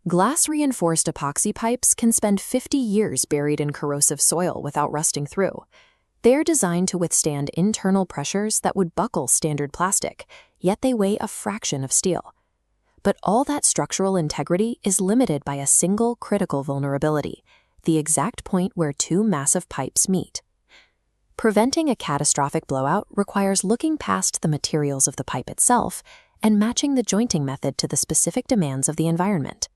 Glass-reinforced epoxy pipes can spend 50 years buried in corrosive soil without rusting through. They're designed to withstand internal pressures that would buckle standard plastic, yet they weigh a fraction of steel. But all that structural integrity is limited by a single critical vulnerability, the exact point where two massive pipes meet. Preventing a catastrophic blowout requires looking past the materials of the pipe itself and matching the jointing method to the specific demands of the environment.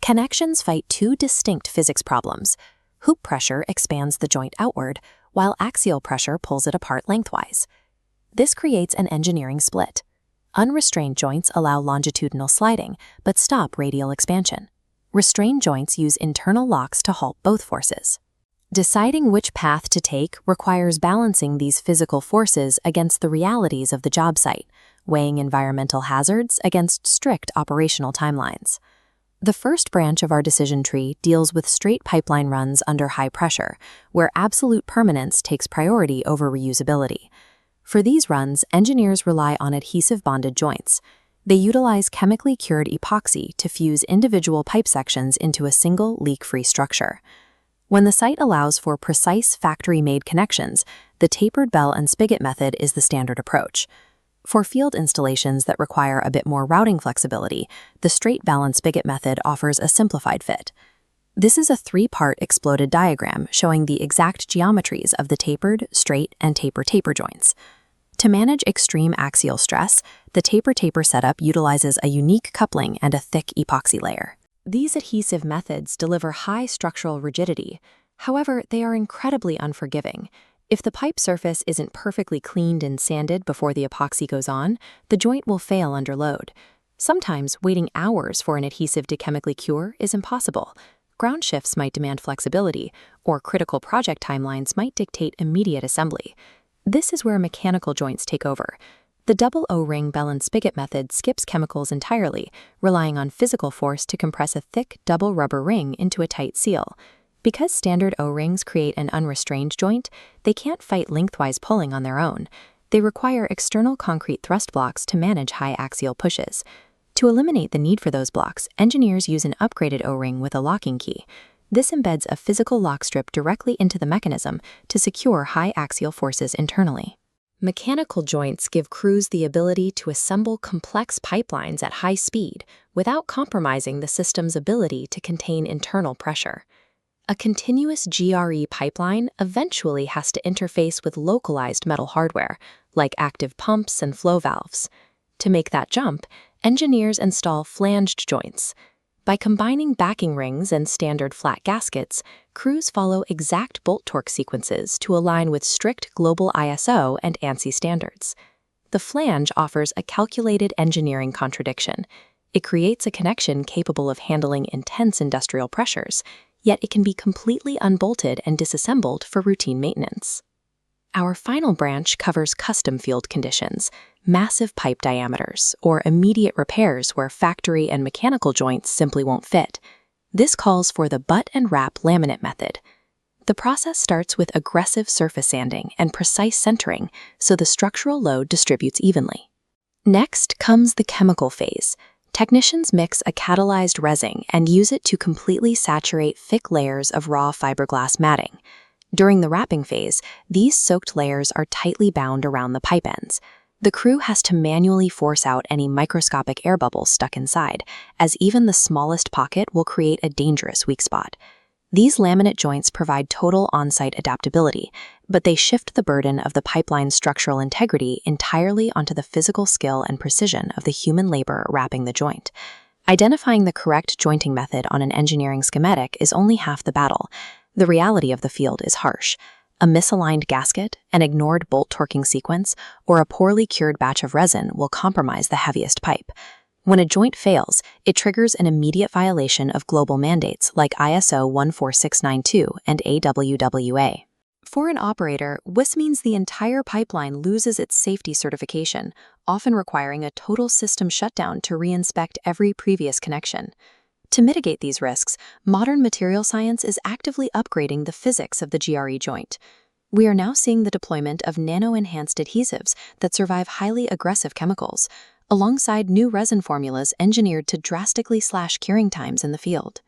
Connections fight two distinct physics problems. Hoop pressure expands the joint outward, while axial pressure pulls it apart lengthwise. This creates an engineering split. Unrestrained joints allow longitudinal sliding, but stop radial expansion. Restrained joints use internal locks to halt both forces. Deciding which path to take requires balancing these physical forces against the realities of the job site, weighing environmental hazards against strict operational timelines. The first branch of our decision tree deals with straight pipeline runs under high pressure, where absolute permanence takes priority over reusability. For these runs, engineers rely on adhesive bonded joints. They utilize chemically cured epoxy to fuse individual pipe sections into a single leak-free structure. When the site allows for precise factory-made connections, the tapered bell and spigot method is the standard approach. For field installations that require a bit more routing flexibility, the straight bell and spigot method offers a simplified fit. This is a three-part exploded diagram showing the exact geometries of the tapered, straight, and taper-taper joints. To manage extreme axial stress, the taper-taper setup utilizes a unique coupling and a thick epoxy layer. These adhesive methods deliver high structural rigidity. However, they are incredibly unforgiving. If the pipe surface isn't perfectly cleaned and sanded before the epoxy goes on, the joint will fail under load. Sometimes waiting hours for an adhesive to chemically cure is impossible. Ground shifts might demand flexibility, or critical project timelines might dictate immediate assembly. This is where mechanical joints take over. The double O-ring bell and spigot method skips chemicals entirely, relying on physical force to compress a thick double rubber ring into a tight seal. Because standard O-rings create an unrestrained joint, they can't fight lengthwise pulling on their own. They require external concrete thrust blocks to manage high axial pushes. To eliminate the need for those blocks, engineers use an upgraded O-ring with a locking key. This embeds a physical lock strip directly into the mechanism to secure high axial forces internally. Mechanical joints give crews the ability to assemble complex pipelines at high speed without compromising the system's ability to contain internal pressure. A continuous GRE pipeline eventually has to interface with localized metal hardware, like active pumps and flow valves. To make that jump, engineers install flanged joints. By combining backing rings and standard flat gaskets, crews follow exact bolt torque sequences to align with strict global ISO and ANSI standards. The flange offers a calculated engineering contradiction. It creates a connection capable of handling intense industrial pressures, yet it can be completely unbolted and disassembled for routine maintenance. Our final branch covers custom field conditions, massive pipe diameters, or immediate repairs where factory and mechanical joints simply won't fit. This calls for the butt and wrap laminate method. The process starts with aggressive surface sanding and precise centering so the structural load distributes evenly. Next comes the chemical phase. Technicians mix a catalyzed resin and use it to completely saturate thick layers of raw fiberglass matting. During the wrapping phase, these soaked layers are tightly bound around the pipe ends. The crew has to manually force out any microscopic air bubbles stuck inside, as even the smallest pocket will create a dangerous weak spot. These laminate joints provide total on-site adaptability, but they shift the burden of the pipeline's structural integrity entirely onto the physical skill and precision of the human labor wrapping the joint. Identifying the correct jointing method on an engineering schematic is only half the battle. The reality of the field is harsh. A misaligned gasket, an ignored bolt torquing sequence, or a poorly cured batch of resin will compromise the heaviest pipe. When a joint fails, it triggers an immediate violation of global mandates like ISO 14692 and AWWA. For an operator, this means the entire pipeline loses its safety certification, often requiring a total system shutdown to re-inspect every previous connection. To mitigate these risks, modern material science is actively upgrading the physics of the GRE joint. We are now seeing the deployment of nano-enhanced adhesives that survive highly aggressive chemicals, alongside new resin formulas engineered to drastically slash curing times in the field.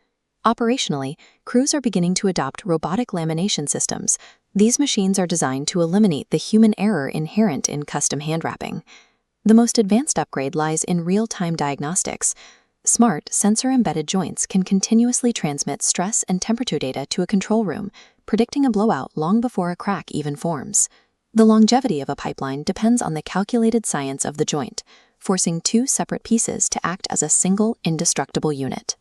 Operationally, crews are beginning to adopt robotic lamination systems. These machines are designed to eliminate the human error inherent in custom hand wrapping. The most advanced upgrade lies in real-time diagnostics. Smart, sensor-embedded joints can continuously transmit stress and temperature data to a control room, predicting a blowout long before a crack even forms. The longevity of a pipeline depends on the calculated science of the joint, forcing two separate pieces to act as a single, indestructible unit.